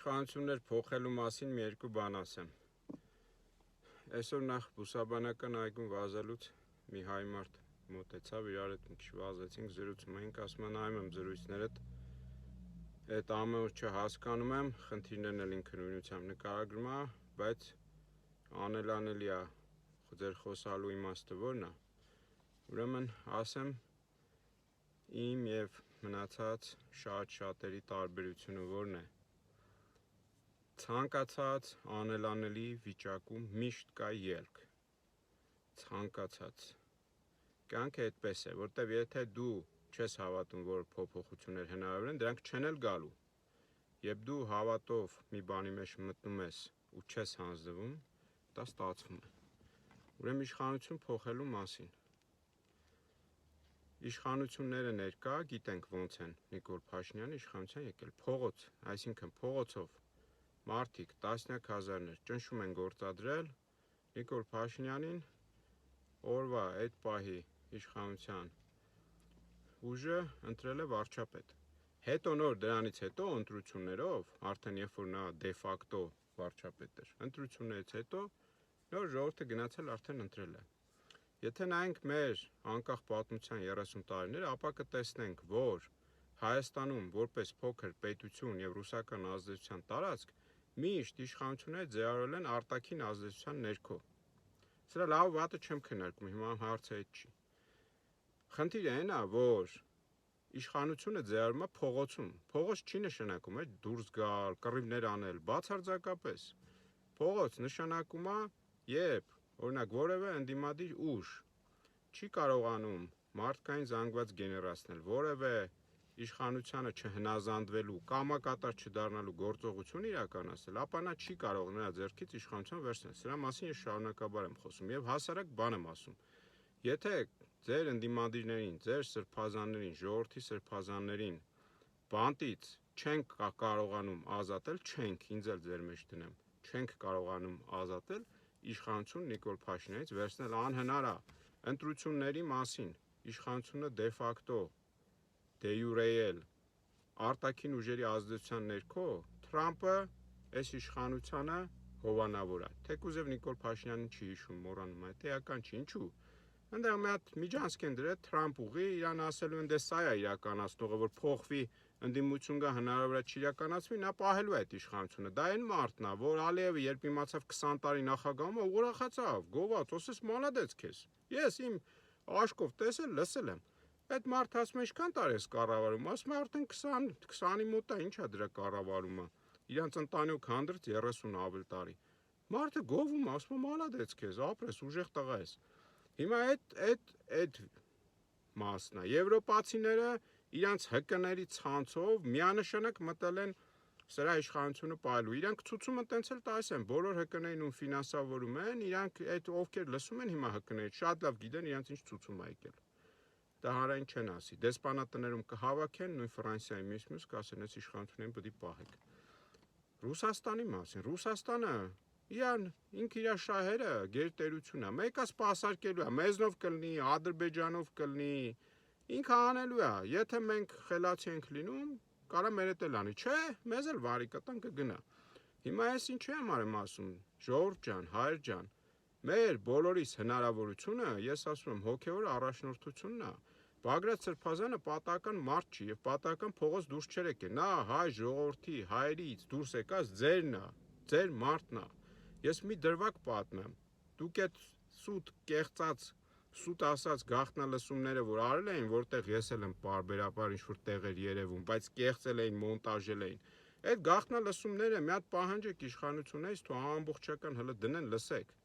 Իշխանություններ փոխելու մասին մի երկու բան ասեմ։ Այսօր նախ բուսաբանական այգում վազելուց մի հայ մարդ մոտեցավ, իրար հետ մի քիչ վազեցինք, զրուցում էինք, ասում եմ նայում եմ զրույցներդ, այդ ամեն ինչ չհասկանում եմ, խնդիրներն էլ ինքը նույնությամբ նկարագրում է, բայց անելանելի է ձեր խոսալու իմաստը որն է։ Ուրեմն ասեմ իմ եւ մնացած շատերի տարբերությունը որն է։ Ցանկացած անելանելի վիճակում միշտ կա ելք։ Ցանկացած։ Կյանքը այդպես է, որտեվ եթե դու չես հավատում, որ փոփոխություններ հնարավոր են, դրանք չեն էլ գալու։ Երբ դու հավատով մի բանի մեջ մտնում ես ու չես հանձնվում, դա ստացվում է։ Ուրեմն իշխանություն փոխելու մասին։ Իշխանությունները ներկա, գիտենք ոնց են Նիկոլ Փաշինյանը իշխանության եկել, փողոց, այսինքն փողոցով մարդիկ տասնյակ հազարներ ճնշում են գործադրել Նիկոլ Փաշինյանին օրվա այդ պահի իշխանության ուժը ընտրել է վարչապետ։ Հետո նոր դրանից հետո ընտրություններով, արդեն երբ որ նա դե ֆակտո վարչապետ էր, ընտրություններից հետո նոր ժողովուրդը գնացել արդեն ընտրել է։ Եթե նայենք մեր անկախ պատմության 30 տարիները, ապա կտեսնենք, որ Հայաստանում որպես փոքր պետություն եւ ռուսական ազդեցության տարածք միշտ իշխանությունները ձևավորել են արտաքին ազդեցության ներքո։ Սրա լավ վատը չեմ քննարկում, հիմա հարցը այդ չի։ Խնդիրը այն է, որ իշխանությունը ձևավորվում է փողոցում։ Փողոց չի նշանակում է դուրս գալ, կռիվներ անել, բացարձակապես։ Փողոց նշանակում է, երբ օրինակ որևէ ընդդիմադիր ուժ չի կարողանում մարդկային զանգված գեներացնել, որևէ իշխանությանը չհնազանդվելու, կամակատար չդառնալու գործողություն իրականացնել, ապա նա չի կարող նրա ձեռքից իշխանության վերցնել։ Սրա մասին ես շարունակաբար եմ խոսում եւ հասարակ բան եմ ասում։ Եթե ձեր ընդդիմադիրներին, ձեր սրբազաններին, ժողովրդի սրբազաններին բանտից չենք կարողանում ազատել, ինձ էլ ձեր մեջ դնեմ, չենք կարողանում ազատել, իշխանություն Նիկոլ Փաշինյանից վերցնել անհնար է։ Ընտրությունների մասին իշխանությունը դե ֆակտո, դե յուրե արտաքին ուժերի ազդեցության ներքո Թրամփը այս իշխանությանը հովանավոր է։ Թեկուզ եւ Նիկոլ Փաշինյանին չի հիշում, մոռանում է, էական չի, ինչու։ Այնտեղ մի հատ միջանցք են դրել Թրամփ ուղի, իրան ասելու են դե սա է իրականացնողը, որ փոխվի ընդդիմություն կա հնարավոր է չիրականացվի, նա պահելու է այդ իշխանությունը։ Դա այն մարդն է, որ Ալիևը երբ իմացավ 20 տարի նախագահում, ուրախացավ, գոված, ասես մալադեց քեզ։ Ես իմ աշկով տեսել, լսել եմ։ Այդ մարդը ասում է, ինչքան տարի ես կառավարում, ասում է արդեն 20-ի մոտ է, ինչ է դրա կառավարումը։ Իրանց ընտանիք հանդրձ 30 ավել տարի։ Մարդը գովում, ասում է մալադեց քեզ, ապրես, ուժեղ տղա ես։ Հիմա այդ մասն է։ Եվրոպացիները իրանց ՀԿ-ների ցանցով միանշանակ մտել են սրա իշխանությունը պահելու։ Իրանք ցուցումը տենց էլ տալիս են, բոլոր ՀԿ-ներին ում ֆինանսավորում են, իրանք այդ ովքեր լսում են հիմա ՀԿ-ներից, շատ լավ գիտեն իրանց ինչ ցուցում է եկել։ Դա հանրային չեն ասի։ Դեսպանատներում կհավաքեն, նույն Ֆրանսիայի մյուս կասեն, այս իշխանություններին պետք է պահեք։ Ռուսաստանի մասին, Ռուսաստանը ինքը իր շահերը գերտերություն է, մեկը սպասարկելու է, մեզնով կլինի, Ադրբեջանով կլինի, ինքը անելու է, եթե մենք խելացի ենք լինում, կարա մեր հետ էլ անի, չէ, մեզ էլ վարի կտան կգնա։ Հիմա ես ինչի համար եմ ասում, ժողովուրդ ջան, հայր ջան, մեր բոլորիս հնարավորությունը, ես ասում եմ, հոգևոր առաջնորդությունն է։ Բագրատ Սրբազանը պատահական մարդ չի եւ պատահական փողոց դուրս չէր եկել։ Նա հայ ժողովրդի հայրից դուրս եկած ձերն է, ձեր մարդն է։ Ես մի դրվագ պատմեմ։ Դուք այդ սուտ կեղծած, սուտ ասած գաղտնալսումները, որ արել էին, որտեղ ես էլ եմ բարբերաբար ինչ որ տեղեր երևում, բայց կեղծել էին, մոնտաժել էին։ Այդ գաղտնալսումները մի հատ պահանջեք իշխանություններից, թող ամբողջական հələ դնեն, լսեք։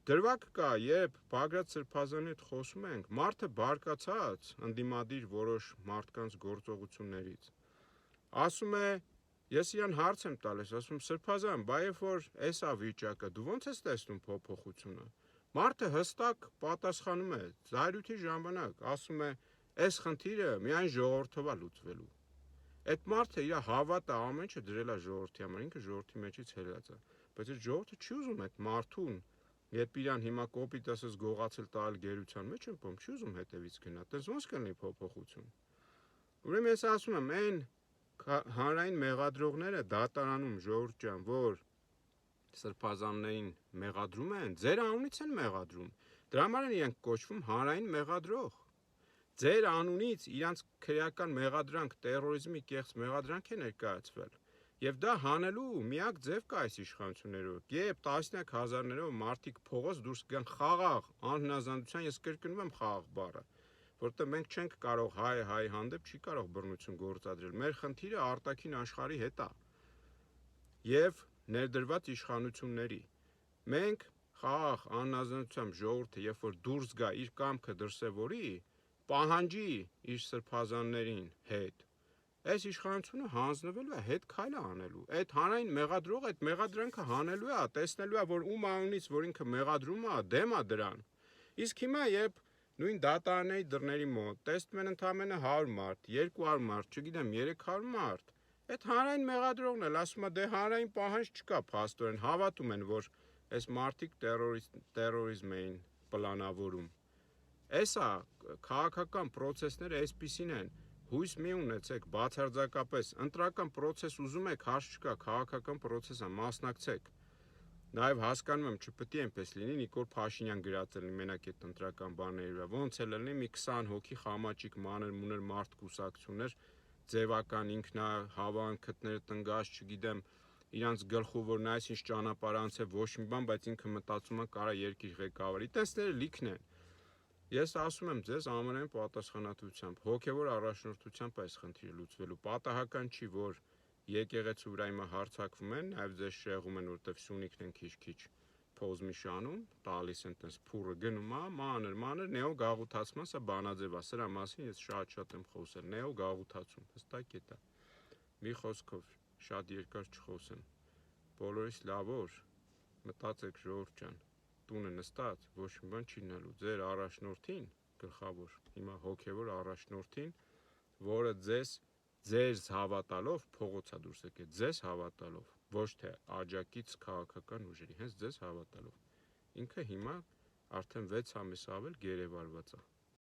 Դրվագ կա, երբ Բագրատ Սրբազանի հետ խոսում ենք, մարդը բարկացած ընդդիմադիր որոշ մարդկանց գործողություններից։ Ասում է, ես իրան հարց եմ տալիս, ասում Սրբազան, բա երբ որ էսա վիճակը, դու ո՞նց ես տեսնում փոփոխությունը։ Մարդը հստակ պատասխանում է, զայրույթի ժամանակ, ասում է, այս խնդիրը միայն ժողովրդով է լուծվելու։ Այդ մարդը իր հավատը ամեն ինչը դրել է ժողովրդի համար, ինքը ժողովրդի մեջից հելած է, բայց այդ ժողովուրդը չի ուզում այդ մարդուն Երբ իրան հիմա կոպիտ ասես գողացել տալ գերության մեջ եմ պոմ, չի ուզում հետևից գնա, տես ոնց կլինի փոփոխություն։ Ուրեմն ես ասում եմ, այն հանրային մեղադրողները դատարանում ժողովուրդ ջան, որ սրբազաններին մեղադրում են, ձեր անունից են մեղադրում։ Դրա համար են իրենք կոչվում հանրային մեղադրող։ Ձեր անունից իրանց քրեական մեղադրանք, տերորիզմի կեղծ մեղադրանք է ներկայացվել։ Եվ դա հանելու միակ ձև կա այս իշխանություններով։ Երբ տասնյակ հազարներով մարդիկ փողոց դուրս գան խաղաղ, անհնազանդության, ես կրկնում եմ խաղաղ բառը, որտեղ մենք չենք կարող հայ հանդեպ չի կարող բռնություն գործադրել։ Մեր խնդիրը արտաքին աշխարհի հետ է եւ ներդրված իշխանությունների։ Մենք խաղաղ անհնազանդությամբ ժողովուրդը, երբ որ դուրս գա իր կամքը դրսևորի, պահանջի իր սրբազաններին հետ, այս իշխանությունը հանձնվելու է, հետ քայլ է անելու։ Այդ հանրային մեղադրողը այդ մեղադրանքը հանելու է, տեսնելու է, որ ում անունից, որ ինքը մեղադրում է, դեմ է դրան։ Իսկ հիմա երբ նույն դատարանների դռների մոտ տեսնում են ընդամենը 100 մարդ, 200 մարդ, չգիտեմ, 300 մարդ, այդ հանրային մեղադրողն էլ ասում է, դե հանրային պահանջ չկա, փաստորեն հավատում են, որ այս մարդիկ տերորիզմ էին պլանավորում։ Էսա քաղաքական process-ները այսպիսին են։ Հույս մի ունեցեք, բացարձակապես ընտրական process ուզում եք, հարց չկա, քաղաքական process-ը մասնակցեք։ Նաև հասկանում եմ, չպետք է այնպես լինի, Նիկոլ Փաշինյան գրած լինի մենակ այդ ընտրական բաների վրա։ Ոնց էլ լինի մի 20 հոգի խամաճիկ մանր-մուներ մարդ կուսակցություններ, ձևական ինքնահավանքները տնգած, չգիտեմ, իրանց գլխով որ նա այսինչ ճանապարհ անցե ոչ մի բան, բայց ինքը մտածում է կարա երկիր ղեկավարի։ Տեսները լիքն են։ Ես ասում եմ ձեզ ամենայն պատասխանատվությամբ, հոգևոր առաջնորդությամբ այս խնդիրը լուծվելու պատահական չի, որ եկեղեցու վրա հիմա հարձակվում են, նաև ձեզ շեղում են, որտեվ Սյունիքն են քիչ-քիչ փոզմիշանում, տալիս են տես փուրը գնում է, մանր, նեո գաղութացման, սա բանաձև է, սրա մասին ես շատ եմ խոսել, նեո գաղութացում, հստակ է դա։ Մի խոսքով, շատ երկար չխոսեմ։ Բոլորիս լավ օր, մտածեք ժողովուրդ ջան, տունը նստած ոչ մի բան չի լինելու, ձեր առաջնորդին գլխավոր, հիմա հոգևոր առաջնորդին, որը ձեզ հավատալով փողոցա դուրս եկել, ձեզ հավատալով, ոչ թե աջակից քաղաքական ուժերի, հենց ձեզ հավատալով։ Ինքը հիմա արդեն 6 ամիս ավել գերեվարված է։